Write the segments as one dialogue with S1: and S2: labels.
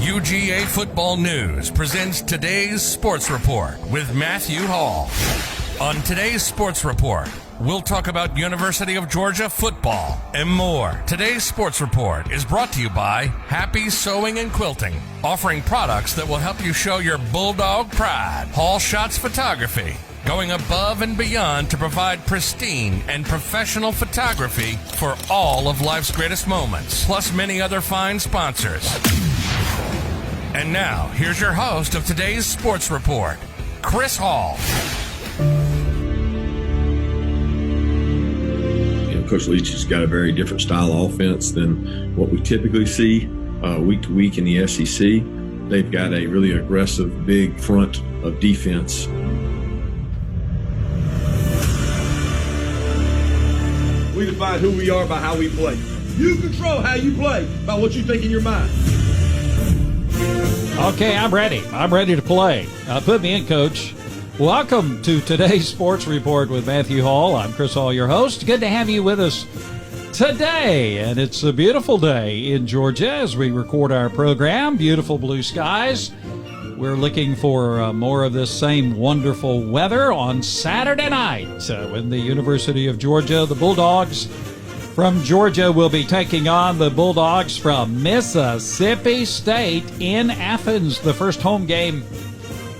S1: UGA Football News presents today's Sports Report with Matthew Hall. On today's Sports Report, we'll talk about University of Georgia football and more. Today's Sports Report is brought to you by Happy Sewing and Quilting, offering products that will help you show your Bulldog pride. Hall Shots Photography, going above and beyond to provide pristine and professional photography for all of life's greatest moments, plus many other fine sponsors. And now, here's your host of today's Sports Report, Chris Hall.
S2: Coach Leach has got a very different style of offense than what we typically see week to week in the SEC. They've got a really aggressive, big front of defense.
S3: We define who we are by how we play. You control how you play by what you think in your mind.
S4: Okay, I'm ready. I'm ready to play. Put me in, Coach. Welcome to today's Sports Report with Matthew Hall. I'm Chris Hall, your host. Good to have you with us today. And it's a beautiful day in Georgia as we record our program. Beautiful blue skies. We're looking for more of this same wonderful weather on Saturday night when the University of Georgia, the Bulldogs from Georgia, will be taking on the Bulldogs from Mississippi State in Athens. The first home game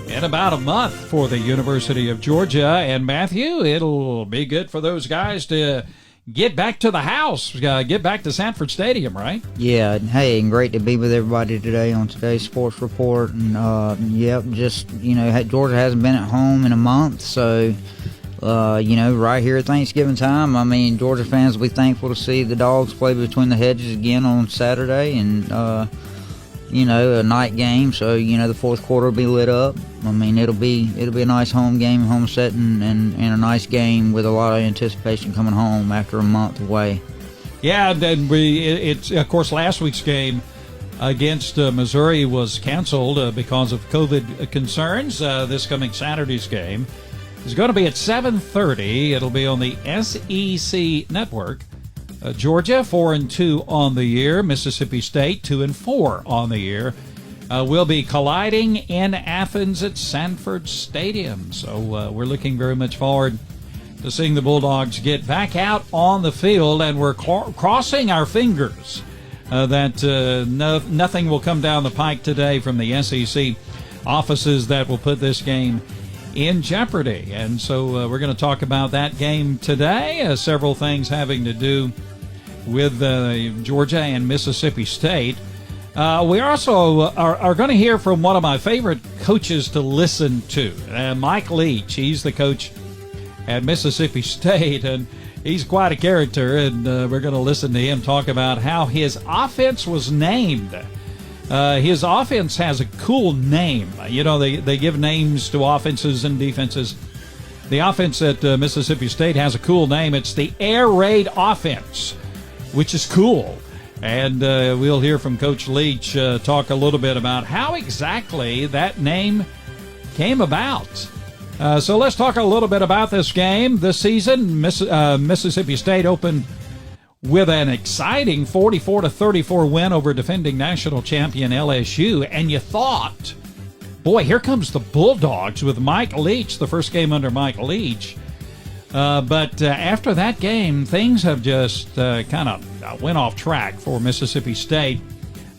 S4: in about a month for the University of Georgia. And Matthew, it'll be good for those guys to get back to the house, get back to Sanford Stadium, right?
S5: Yeah, hey, and great to be with everybody today on today's Sports Report. And, Georgia hasn't been at home in a month, so, right here at Thanksgiving time, I mean, Georgia fans will be thankful to see the Dawgs play between the hedges again on Saturday, and, a night game, so, the fourth quarter will be lit up. I mean, it'll be a nice home game, home setting, and a nice game with a lot of anticipation coming home after a month away.
S4: Yeah, and it's of course last week's game against Missouri was canceled because of COVID concerns. This coming Saturday's game is going to be at 7:30. It'll be on the SEC network. Georgia 4-2 on the year. Mississippi State 2-4 on the year. Will be colliding in Athens at Sanford Stadium. So we're looking very much forward to seeing the Bulldogs get back out on the field, and we're crossing our fingers that nothing will come down the pike today from the SEC offices that will put this game in jeopardy. And so we're going to talk about that game today, several things having to do with Georgia and Mississippi State. We also are going to hear from one of my favorite coaches to listen to, Mike Leach. He's the coach at Mississippi State, and he's quite a character, and we're going to listen to him talk about how his offense was named. His offense has a cool name. They give names to offenses and defenses. The offense at Mississippi State has a cool name. It's the Air Raid Offense, which is cool. And we'll hear from Coach Leach talk a little bit about how exactly that name came about. So let's talk a little bit about this game. This season, Mississippi State opened with an exciting 44-34 win over defending national champion LSU. And you thought, boy, here comes the Bulldogs with Mike Leach, the first game under Mike Leach. But after that game, things have just kind of went off track for Mississippi State.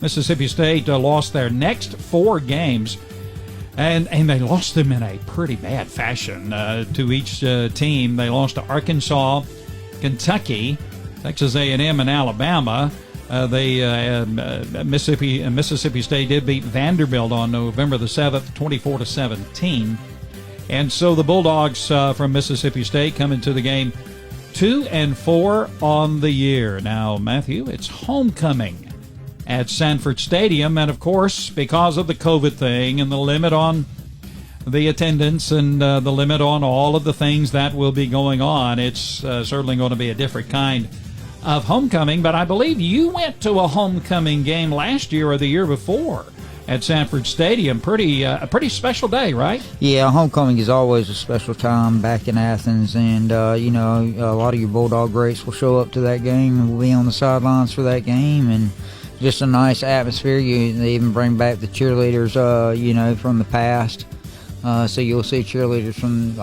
S4: Mississippi State lost their next 4 games, and they lost them in a pretty bad fashion to each team. They lost to Arkansas, Kentucky, Texas A&M, and Alabama. Mississippi State did beat Vanderbilt on November the 7th, 24-17. And so the Bulldogs from Mississippi State come into the game 2-4 on the year. Now, Matthew, it's homecoming at Sanford Stadium. And, of course, because of the COVID thing and the limit on the attendance and the limit on all of the things that will be going on, it's certainly going to be a different kind of homecoming. But I believe you went to a homecoming game last year or the year before at Sanford Stadium. A pretty special day, right?
S5: Yeah, homecoming is always a special time back in Athens, and a lot of your Bulldog greats will show up to that game and will be on the sidelines for that game, and just a nice atmosphere. They even bring back the cheerleaders, from the past. So you'll see cheerleaders from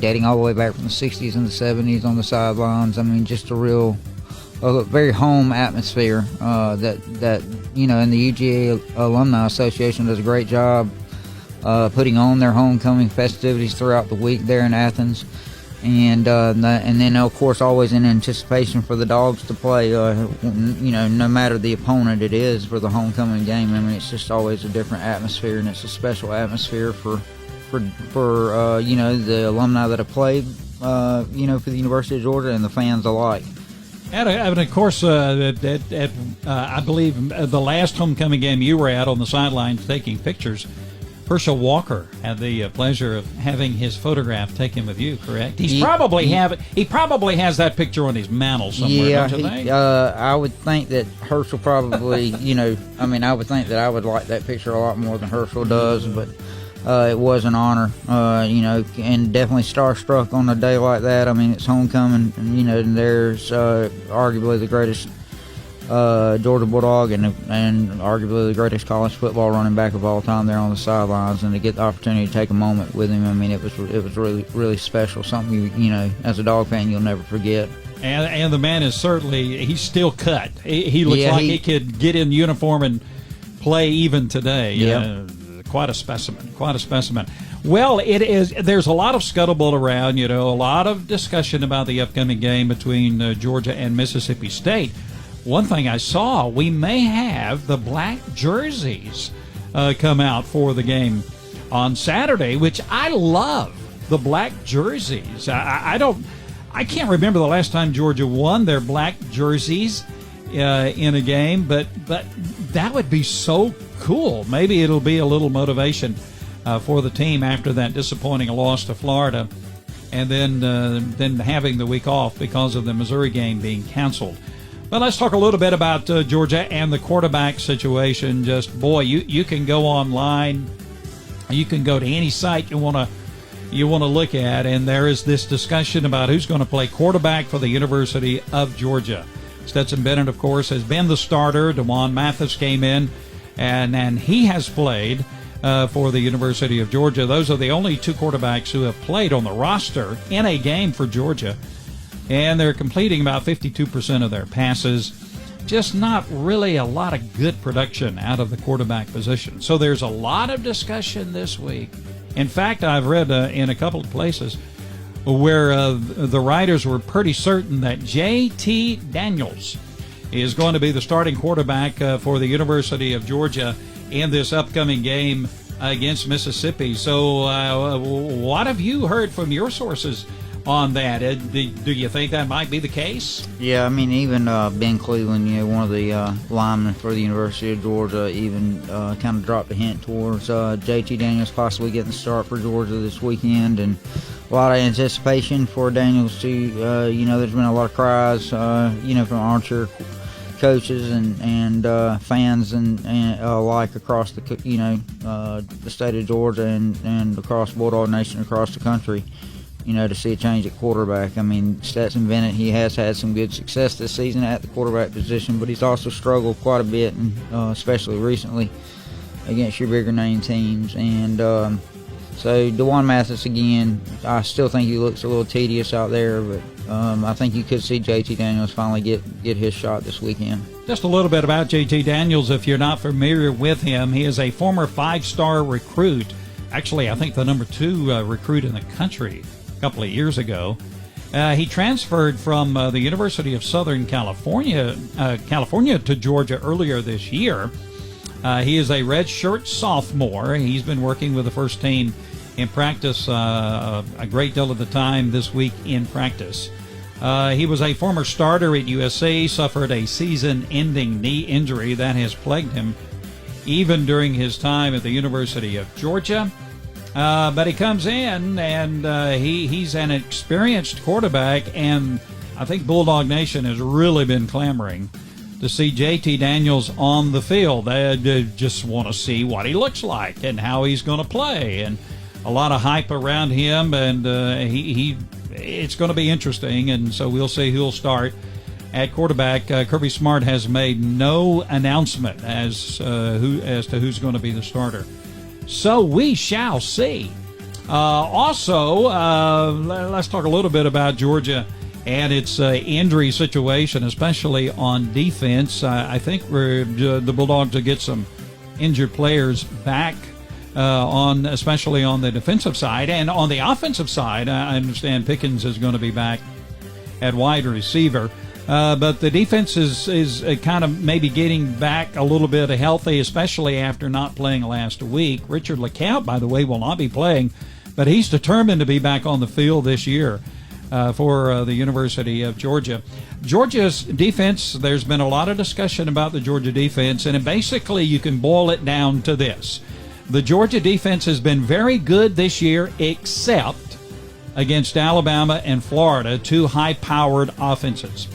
S5: dating all the way back from the 60s and the 70s on the sidelines. I mean, just a very home atmosphere and the UGA Alumni Association does a great job putting on their homecoming festivities throughout the week there in Athens. And then, of course, always in anticipation for the Dogs to play, no matter the opponent it is for the homecoming game. I mean, it's just always a different atmosphere, and it's a special atmosphere for the alumni that have played, for the University of Georgia and the fans alike.
S4: And of course, I believe the last homecoming game you were at on the sidelines taking pictures, Herschel Walker had the pleasure of having his photograph taken with you, correct? He probably has that picture on his mantle somewhere, don't you think?
S5: I would think that Herschel probably, I would think that I would like that picture a lot more than Herschel does, but it was an honor, and definitely starstruck on a day like that. I mean, it's homecoming, and there's arguably the greatest Georgia Bulldog and arguably the greatest college football running back of all time there on the sidelines, and to get the opportunity to take a moment with him, I mean, it was really, really special. Something as a Dog fan, you'll never forget.
S4: And the man is he's still cut. He looks like he could get in uniform and play even today.
S5: Yeah.
S4: Quite a specimen. Well, there's a lot of scuttlebutt around, a lot of discussion about the upcoming game between Georgia and Mississippi State. One thing I saw, we may have the black jerseys come out for the game on Saturday, which I love, the black jerseys. I can't remember the last time Georgia won their black jerseys in a game, but that would be so cool. Maybe it'll be a little motivation for the team after that disappointing loss to Florida, and then having the week off because of the Missouri game being canceled. But let's talk a little bit about Georgia and the quarterback situation. You can go online, you can go to any site you want to look at, and there is this discussion about who's going to play quarterback for the University of Georgia. Stetson Bennett, of course, has been the starter. DeJuan Mathis came in, and he has played for the University of Georgia. Those are the only two quarterbacks who have played on the roster in a game for Georgia. And they're completing about 52% of their passes. Just not really a lot of good production out of the quarterback position. So there's a lot of discussion this week. In fact, I've read in a couple of places where the writers were pretty certain that J.T. Daniels is going to be the starting quarterback for the University of Georgia in this upcoming game against Mississippi. So what have you heard from your sources on that? Do you think that might be the case?
S5: Yeah, I mean, even Ben Cleveland, one of the linemen for the University of Georgia, even kind of dropped a hint towards J.T. Daniels possibly getting the start for Georgia this weekend, and a lot of anticipation for Daniels to, there's been a lot of cries, from armchair coaches and fans and alike across the state of Georgia and across Bulldog Nation across the country, to see a change at quarterback. I mean, Stetson Bennett, he has had some good success this season at the quarterback position, but he's also struggled quite a bit, and especially recently against your bigger name teams. And so DeJuan Mathis, again, I still think he looks a little tedious out there, but I think you could see J.T. Daniels finally get his shot this weekend.
S4: Just a little bit about J.T. Daniels, if you're not familiar with him. He is a former 5-star recruit. Actually, I think the number 2 recruit in the country a couple of years ago. He transferred from the University of Southern California to Georgia earlier this year. He is a redshirt sophomore. He's been working with the first team in practice a great deal of the time this week in practice. He was a former starter at USC, suffered a season-ending knee injury that has plagued him even during his time at the University of Georgia. But he comes in, and he's an experienced quarterback, and I think Bulldog Nation has really been clamoring to see J.T. Daniels on the field. They just want to see what he looks like and how he's going to play, and a lot of hype around him, and it's going to be interesting, and so we'll see who'll start at quarterback. Kirby Smart has made no announcement as to who's going to be the starter. So we shall see. Also, let's talk a little bit about Georgia and its injury situation, especially on defense. I think the Bulldogs will get some injured players back, especially on the defensive side. And on the offensive side, I understand Pickens is going to be back at wide receiver. But the defense is kind of maybe getting back a little bit healthy, especially after not playing last week. Richard LeCount, by the way, will not be playing, but he's determined to be back on the field this year for the University of Georgia. Georgia's defense, there's been a lot of discussion about the Georgia defense, and basically you can boil it down to this. The Georgia defense has been very good this year, except against Alabama and Florida, two high-powered offenses.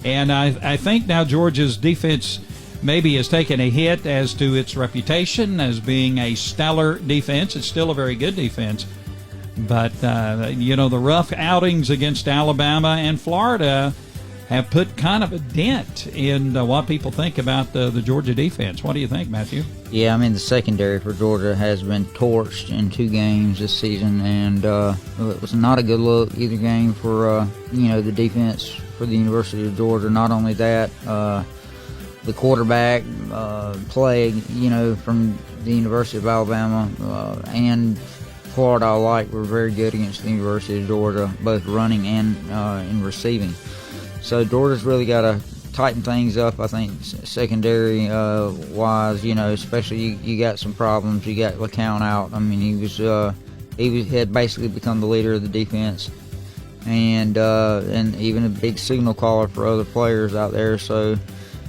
S4: And I think now Georgia's defense maybe has taken a hit as to its reputation as being a stellar defense. It's still a very good defense. But, the rough outings against Alabama and Florida have put kind of a dent in what people think about the Georgia defense. What do you think, Matthew?
S5: Yeah, the secondary for Georgia has been torched in 2 games this season, and it was not a good look either game for, the defense for the University of Georgia. Not only that, the quarterback play, from the University of Alabama and Florida alike were very good against the University of Georgia, both running and in receiving. So Georgia's really got to tighten things up, I think, secondary wise. Especially you got some problems. You got LeCount out. He had basically become the leader of the defense, and even a big signal caller for other players out there. So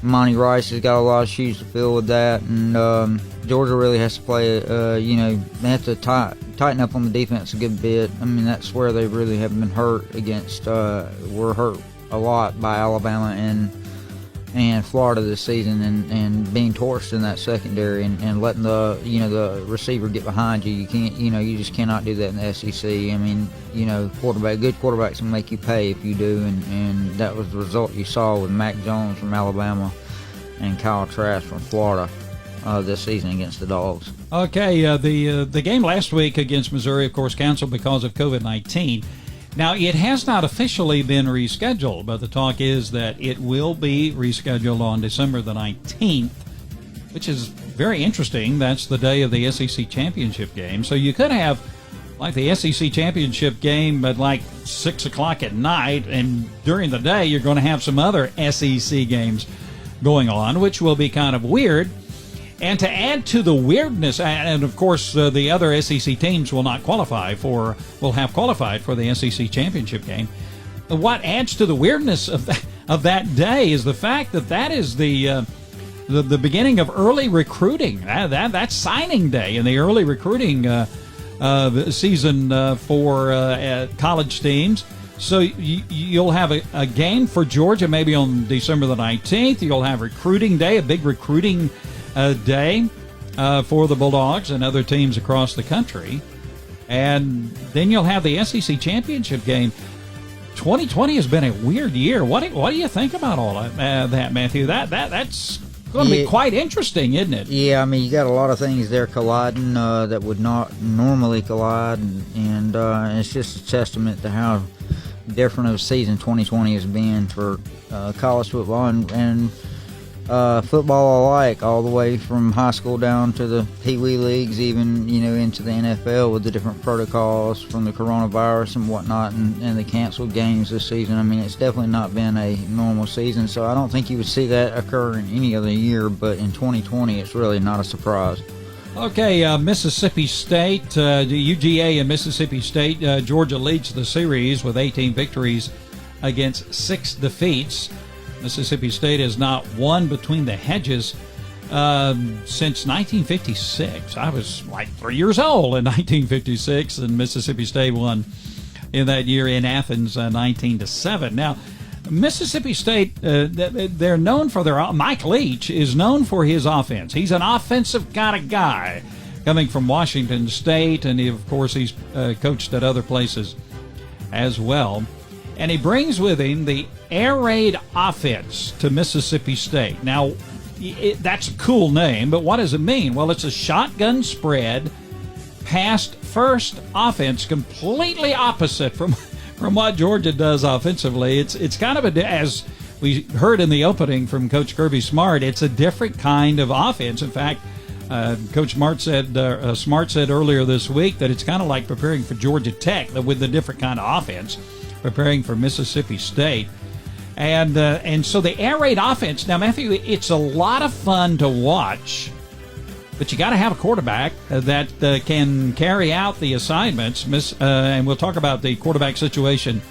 S5: Monty Rice has got a lot of shoes to fill with that, and Georgia really has to play. They have to tighten up on the defense a good bit. That's where they really have been hurt against. Were hurt a lot by Alabama and Florida this season, and being torched in that secondary and letting the receiver get behind you. You can't, you just cannot do that in the SEC. Good quarterbacks will make you pay if you do, and that was the result you saw with Mac Jones from Alabama and Kyle Trask from Florida this season against the Dawgs.
S4: Okay, the game last week against Missouri, of course, canceled because of COVID-19. Now, it has not officially been rescheduled, but the talk is that it will be rescheduled on December the 19th, which is very interesting. That's the day of the SEC championship game. So you could have, like, the SEC championship game at, 6 o'clock at night, and during the day you're going to have some other SEC games going on, which will be kind of weird. And to add to the weirdness, and of course the other SEC teams will have qualified for the SEC championship game. What adds to the weirdness of that day is the fact that is the beginning of early recruiting. That's signing day in the early recruiting season for college teams. So you'll have a game for Georgia maybe on December the 19th. You'll have recruiting day, a big recruiting day for the Bulldogs and other teams across the country. And then you'll have the SEC championship game. 2020 has been a weird year. What do you think about all of that, Matthew? That's going to be quite interesting, isn't it?
S5: Yeah, you got a lot of things there colliding that would not normally collide, and it's just a testament to how different of a season 2020 has been for college football and football alike, all the way from high school down to the Pee Wee leagues, even into the NFL with the different protocols from the coronavirus and whatnot, and the canceled games this season. It's definitely not been a normal season, so I don't think you would see that occur in any other year, but in 2020 it's really not a surprise.
S4: Okay, Mississippi State, UGA and Mississippi State. Georgia leads the series with 18 victories against 6 defeats. Mississippi State has not won between the hedges since 1956. I was 3 years old in 1956, and Mississippi State won in that year in Athens 19-7. Now, Mississippi State, they're known for their... Mike Leach is known for his offense. He's an offensive kind of guy coming from Washington State, and of course he's coached at other places as well. And he brings with him the air raid offense to Mississippi State. Now, that's a cool name, but what does it mean? Well, it's a shotgun spread, pass first offense, completely opposite from what Georgia does offensively. It's kind of as we heard in the opening from Coach Kirby Smart, it's a different kind of offense. In fact, Coach Smart said earlier this week that it's kind of like preparing for Georgia Tech with the different kind of offense, preparing for Mississippi State. And so the air raid offense, now, Matthew, it's a lot of fun to watch, but you got to have a quarterback that can carry out the assignments. And we'll talk about the quarterback situation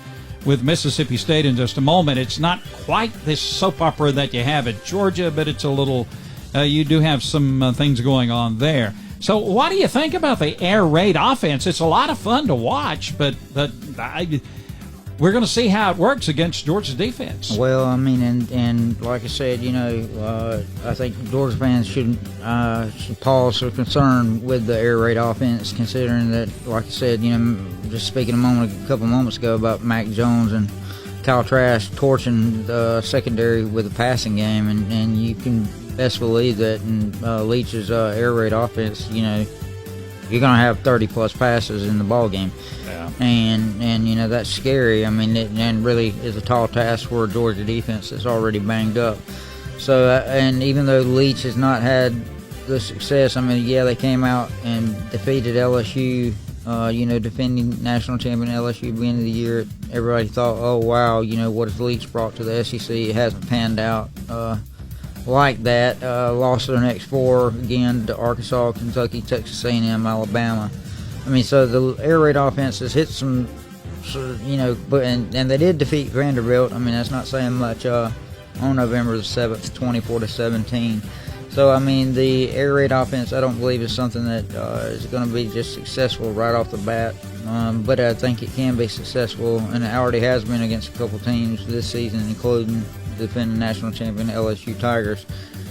S4: with Mississippi State in just a moment. It's not quite this soap opera that you have at Georgia, but it's a little, you do have some things going on there. So what do you think about the air raid offense? It's a lot of fun to watch, but we're going to see how it works against Georgia's defense.
S5: Well, I mean, and like I said, I think Georgia fans should pause for concern with the air raid offense, considering that, like I said, just speaking a couple moments ago about Mac Jones and Kyle Trask torching the secondary with the passing game, and you can best believe that in Leach's air raid offense, you're going to have 30-plus passes in the ball game.
S4: Yeah.
S5: And that's scary. I mean, and really is a tall task for a Georgia defense that's already banged up. So, and even though Leach has not had the success, I mean, yeah, they came out and defeated LSU, defending national champion LSU at the beginning of the year. Everybody thought, oh, wow, what has Leach brought to the SEC? It hasn't panned out like that. Lost their next 4 again to Arkansas, Kentucky, Texas A&M, Alabama. I mean, so the air raid offense has hit some, but and they did defeat Vanderbilt. I mean, that's not saying much on November the 7th, 24-17. So, I mean, the air raid offense, I don't believe is something that is going to be just successful right off the bat. But I think it can be successful, and it already has been against a couple teams this season, including the defending national champion LSU Tigers,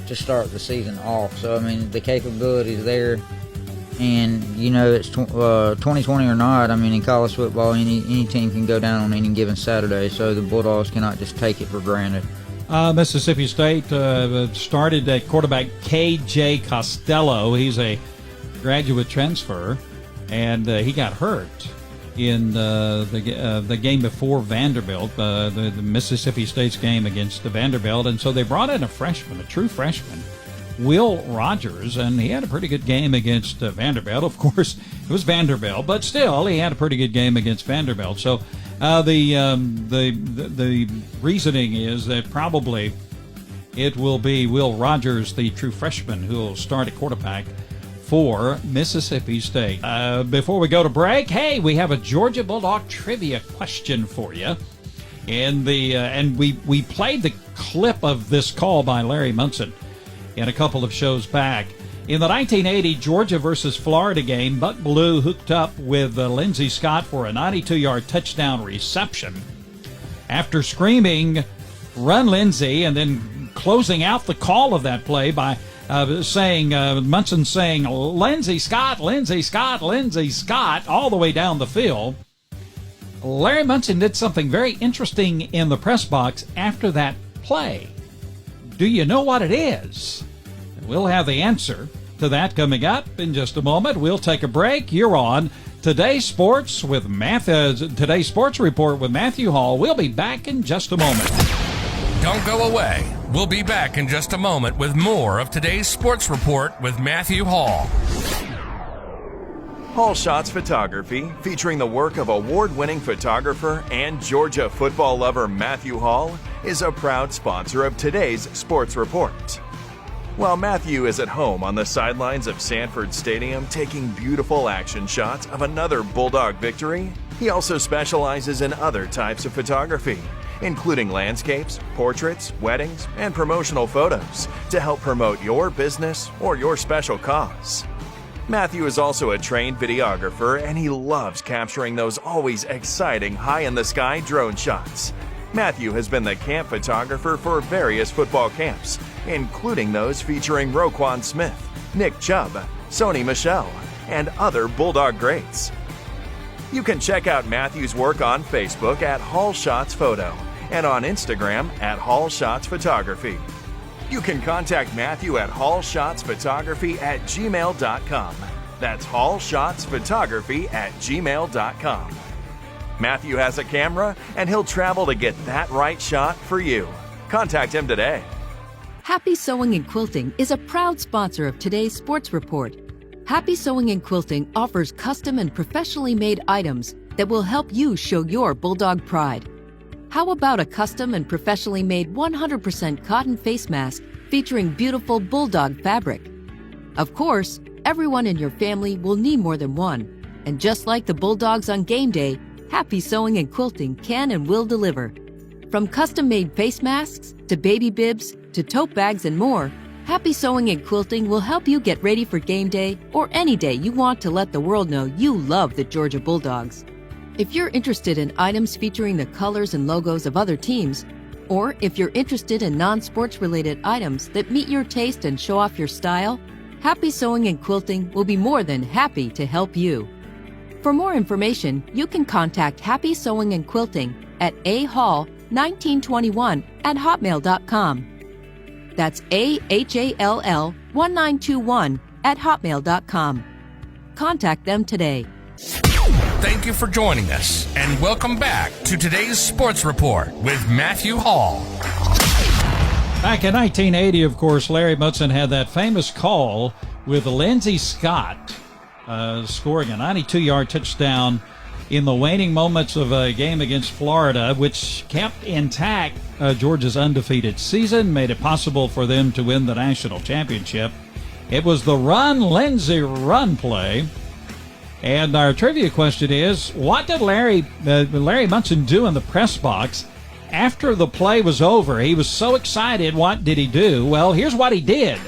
S5: to start the season off. So, I mean, the capability is there. And, it's 2020 or not. I mean, in college football, any team can go down on any given Saturday, so the Bulldogs cannot just take it for granted.
S4: Mississippi State started at quarterback K.J. Costello. He's a graduate transfer, and he got hurt in the game before Vanderbilt, the Mississippi State's game against Vanderbilt, and so they brought in a true freshman, Will Rogers, and he had a pretty good game against Vanderbilt. Of course, it was Vanderbilt, but still, he had a pretty good game against Vanderbilt. So the reasoning is that probably it will be Will Rogers, the true freshman, who will start at quarterback for Mississippi State. Before we go to break, hey, we have a Georgia Bulldog trivia question for you. And we played the clip of this call by Larry Munson in a couple of shows back. In the 1980 Georgia versus Florida game, Buck Blue hooked up with Lindsey Scott for a 92-yard touchdown reception. After screaming, "Run, Lindsey," and then closing out the call of that play by Munson saying, "Lindsey Scott, Lindsey Scott, Lindsey Scott," all the way down the field, Larry Munson did something very interesting in the press box after that play. Do you know what it is? We'll have the answer to that coming up in just a moment. We'll take a break. You're on Today's Sports with Today's Sports Report with Matthew Hall. We'll be back in just a moment.
S1: Don't go away. We'll be back in just a moment with more of Today's Sports Report with Matthew Hall.
S6: Hall Shots Photography, featuring the work of award-winning photographer and Georgia football lover Matthew Hall, is a proud sponsor of today's Sports Report. While Matthew is at home on the sidelines of Sanford Stadium taking beautiful action shots of another Bulldog victory, he also specializes in other types of photography, including landscapes, portraits, weddings, and promotional photos to help promote your business or your special cause. Matthew is also a trained videographer, and he loves capturing those always exciting high-in-the-sky drone shots. Matthew has been the camp photographer for various football camps, including those featuring Roquan Smith, Nick Chubb, Sony Michel, and other Bulldog greats. You can check out Matthew's work on Facebook at Hall Shots Photo and on Instagram at Hall Shots Photography. You can contact Matthew at hallshotsphotography@gmail.com. That's hallshotsphotography@gmail.com. Matthew has a camera, and he'll travel to get that right shot for you. Contact him today.
S7: Happy Sewing and Quilting is a proud sponsor of today's Sports Report. Happy Sewing and Quilting offers custom and professionally made items that will help you show your Bulldog pride. How about a custom and professionally made 100% cotton face mask featuring beautiful Bulldog fabric? Of course, everyone in your family will need more than one. And just like the Bulldogs on game day, Happy Sewing and Quilting can and will deliver. From custom-made face masks to baby bibs to tote bags and more, Happy Sewing and Quilting will help you get ready for game day or any day you want to let the world know you love the Georgia Bulldogs. If you're interested in items featuring the colors and logos of other teams, or if you're interested in non-sports related items that meet your taste and show off your style, Happy Sewing and Quilting will be more than happy to help you. For more information, you can contact Happy Sewing and Quilting at ahall1921@hotmail.com. That's AHALL1921@hotmail.com. Contact them today.
S1: Thank you for joining us, and welcome back to today's Sports Report with Matthew Hall.
S4: Back in 1980, of course, Larry Mutson had that famous call with Lindsey Scott scoring a 92-yard touchdown in the waning moments of a game against Florida, which kept intact Georgia's undefeated season, made it possible for them to win the national championship. It was the Run, Lindsey, Run play. And our trivia question is, what did Larry Mutson do in the press box after the play was over? He was so excited. What did he do? Well, here's what he did.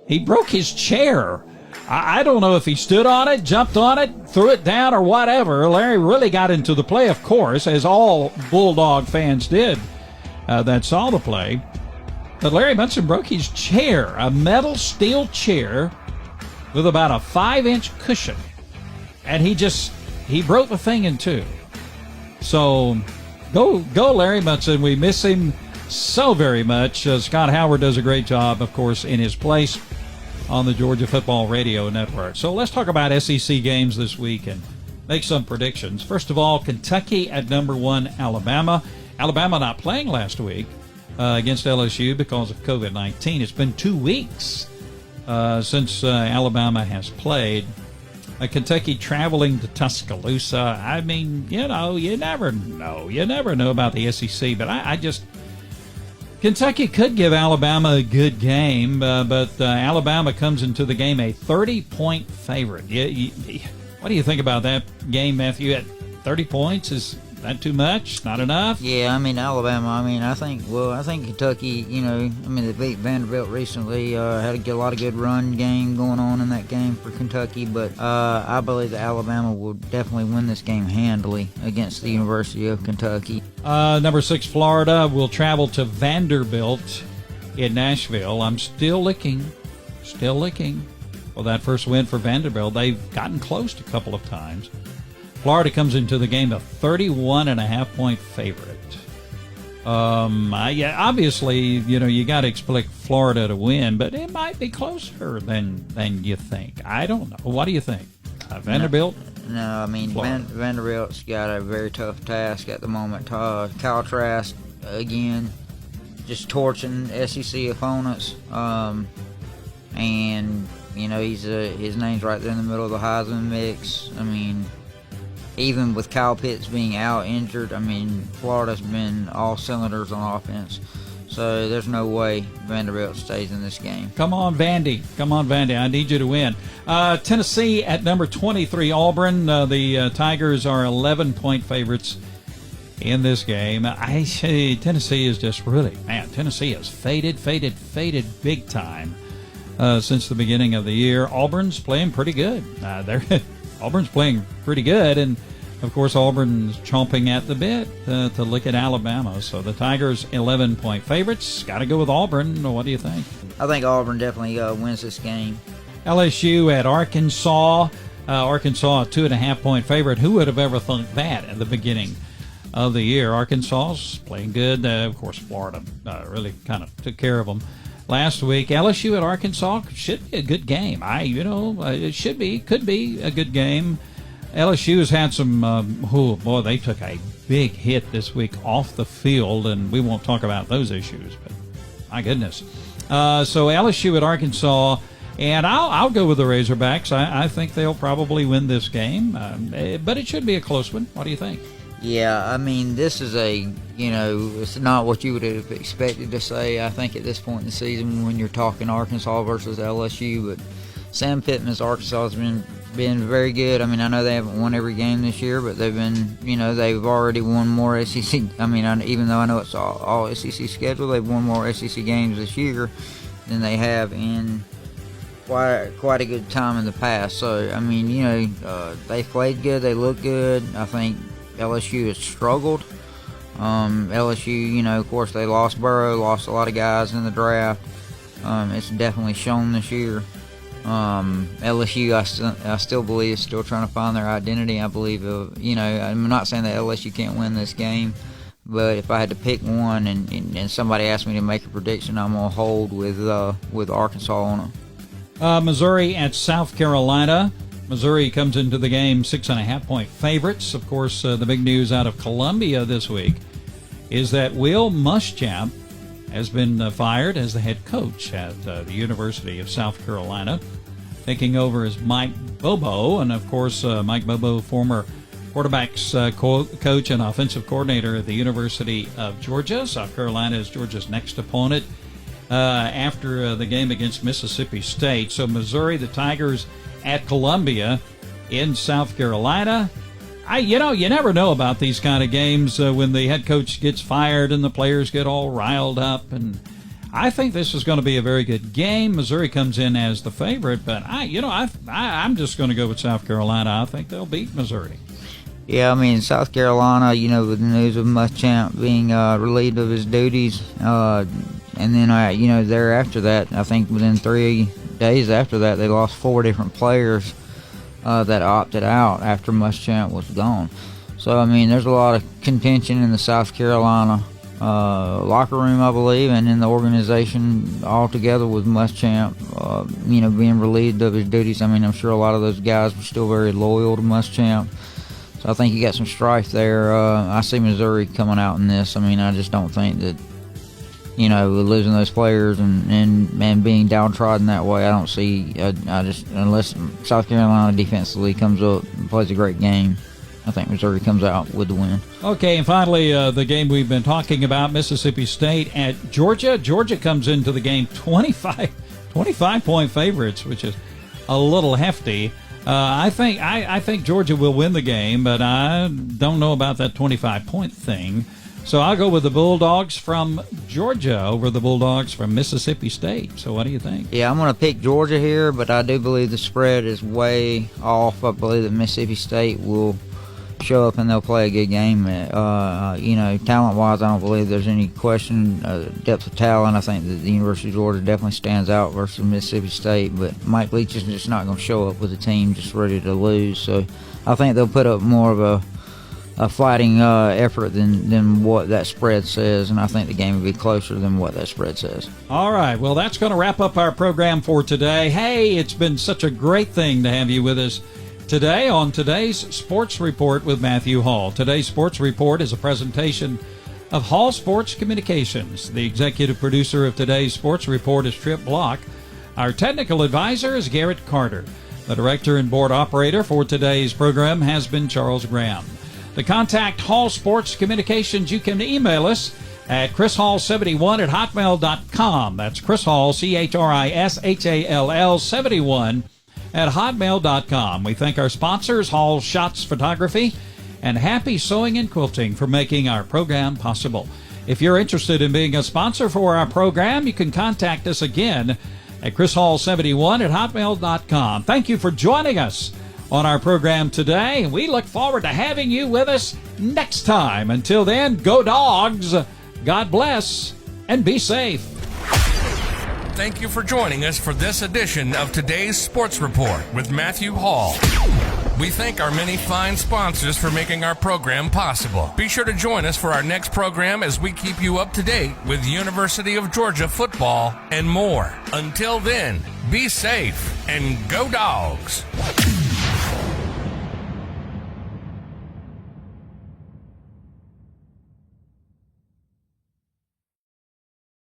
S4: He broke his chair. I don't know if he stood on it, jumped on it, threw it down, or whatever. Larry really got into the play, of course, as all Bulldog fans did that saw the play. But Larry Mutson broke his chair, a metal steel chair with about a 5-inch cushion. And he broke the thing in two. So go Larry Mutson. We miss him so very much. Scott Howard does a great job, of course, in his place on the Georgia Football Radio Network. So let's talk about SEC games this week and make some predictions. First of all, Kentucky at number 1, Alabama. Alabama not playing last week against LSU because of COVID-19. It's been 2 weeks since Alabama has played. Kentucky traveling to Tuscaloosa. I mean, you never know. You never know about the SEC, but I just... Kentucky could give Alabama a good game, but Alabama comes into the game a 30-point favorite. What do you think about that game, Matthew? At 30 points, is that too much? Not enough?
S5: Yeah, I mean, Alabama, I think Kentucky, they beat Vanderbilt recently, had a lot of good run game going on in that game for Kentucky, but I believe that Alabama will definitely win this game handily against the University of Kentucky.
S4: Number 6, Florida will travel to Vanderbilt in Nashville. I'm still looking for that first win for Vanderbilt. They've gotten close a couple of times. Florida comes into the game a 31.5-point favorite. Obviously, you got to expect Florida to win, but it might be closer than you think. I don't know. What do you think? Vanderbilt?
S5: No, Vanderbilt's got a very tough task at the moment. Kyle Trask, again, just torching SEC opponents. And, his name's right there in the middle of the Heisman mix. Even with Kyle Pitts being out injured, Florida's been all cylinders on offense. So there's no way Vanderbilt stays in this game.
S4: Come on, Vandy. I need you to win. Tennessee at number 23, Auburn. The Tigers are 11-point favorites in this game. I say Tennessee is just Tennessee has faded big time since the beginning of the year. Auburn's playing pretty good. Auburn's playing pretty good, and of course Auburn's chomping at the bit to look at Alabama. So the Tigers 11-point favorites. Got to go with Auburn. What do you think?
S5: I think Auburn definitely wins this game.
S4: LSU at Arkansas. Arkansas, a 2.5-point favorite. Who would have ever thought that at the beginning of the year? Arkansas's playing good. Of course, Florida really kind of took care of them last week. LSU at Arkansas should be a good game. Could be a good game. LSU has had some, they took a big hit this week off the field, and we won't talk about those issues, but my goodness. So LSU at Arkansas, and I'll go with the Razorbacks. I think they'll probably win this game, but it should be a close one. What do you think?
S5: Yeah, I mean, this is it's not what you would have expected to say, I think, at this point in the season when you're talking Arkansas versus LSU, but Sam Pittman's Arkansas has been very good. I mean, I know they haven't won every game this year, but they've been, they've already won more SEC. I mean, even though I know it's all SEC schedule, they've won more SEC games this year than they have in quite a good time in the past. So, I mean, they played good, they look good. I think LSU has struggled. LSU, of course, they lost Burrow, lost a lot of guys in the draft. It's definitely shown this year. LSU, I still believe, is still trying to find their identity. I believe, I'm not saying that LSU can't win this game, but if I had to pick one and somebody asked me to make a prediction, I'm going to hold with Arkansas on it.
S4: Missouri at South Carolina. Missouri comes into the game 6.5-point favorites. Of course, the big news out of Columbia this week is that Will Muschamp has been fired as the head coach at the University of South Carolina. Taking over is Mike Bobo, and of course, Mike Bobo, former quarterbacks coach and offensive coordinator at the University of Georgia. South Carolina is Georgia's next opponent after the game against Mississippi State. So Missouri, the Tigers at Columbia in South Carolina. You never know about these kind of games when the head coach gets fired and the players get all riled up. And I think this is going to be a very good game. Missouri comes in as the favorite, but I'm just going to go with South Carolina. I think they'll beat Missouri.
S5: Yeah, I mean, South Carolina, with the news of Muschamp being relieved of his duties, and then, thereafter that, I think within 3 days after that, they lost 4 different players that opted out after Muschamp was gone. So, I mean, there's a lot of contention in the South Carolina locker room, I believe, and in the organization altogether with Muschamp, being relieved of his duties. I mean, I'm sure a lot of those guys were still very loyal to Muschamp. So I think you got some strife there. I see Missouri coming out in this. I mean, I just don't think that, losing those players and being downtrodden that way, I don't see, unless South Carolina defensively comes up and plays a great game, I think Missouri comes out with the win.
S4: Okay, and finally, the game we've been talking about, Mississippi State at Georgia. Georgia comes into the game 25-point favorites, which is a little hefty. I think Georgia will win the game, but I don't know about that 25-point thing. So I'll go with the Bulldogs from Georgia over the Bulldogs from Mississippi State. So what do you think?
S5: Yeah, I'm going to pick Georgia here, but I do believe the spread is way off. I believe that Mississippi State will show up and they'll play a good game. Talent-wise, I don't believe there's any question. Depth of talent, I think that the University of Georgia definitely stands out versus Mississippi State, but Mike Leach is just not going to show up with a team just ready to lose. So I think they'll put up more of a fighting effort than what that spread says, and I think the game will be closer than what that spread says.
S4: All right, well, that's going to wrap up our program for today. Hey, it's been such a great thing to have you with us today on today's Sports Report with Matthew Hall. Today's Sports Report is a presentation of Hall Sports Communications. The executive producer of today's Sports Report is Trip Block. Our technical advisor is Garrett Carter. The director and board operator for today's program has been Charles Graham. To contact Hall Sports Communications, you can email us at chrishall71@hotmail.com. That's Chris Hall, CHRISHALL 71 at hotmail.com. We thank our sponsors, Hall Shots Photography and Happy Sewing and Quilting, for making our program possible. If you're interested in being a sponsor for our program, you can contact us again at chrishall71@hotmail.com. Thank you for joining us on our program today. We look forward to having you with us next time. Until then, go Dogs, God bless, and be safe.
S1: Thank you for joining us for this edition of today's Sports Report with Matthew Hall. We thank our many fine sponsors for making our program possible. Be sure to join us for our next program as we keep you up to date with University of Georgia football and more. Until then, be safe and go Dogs!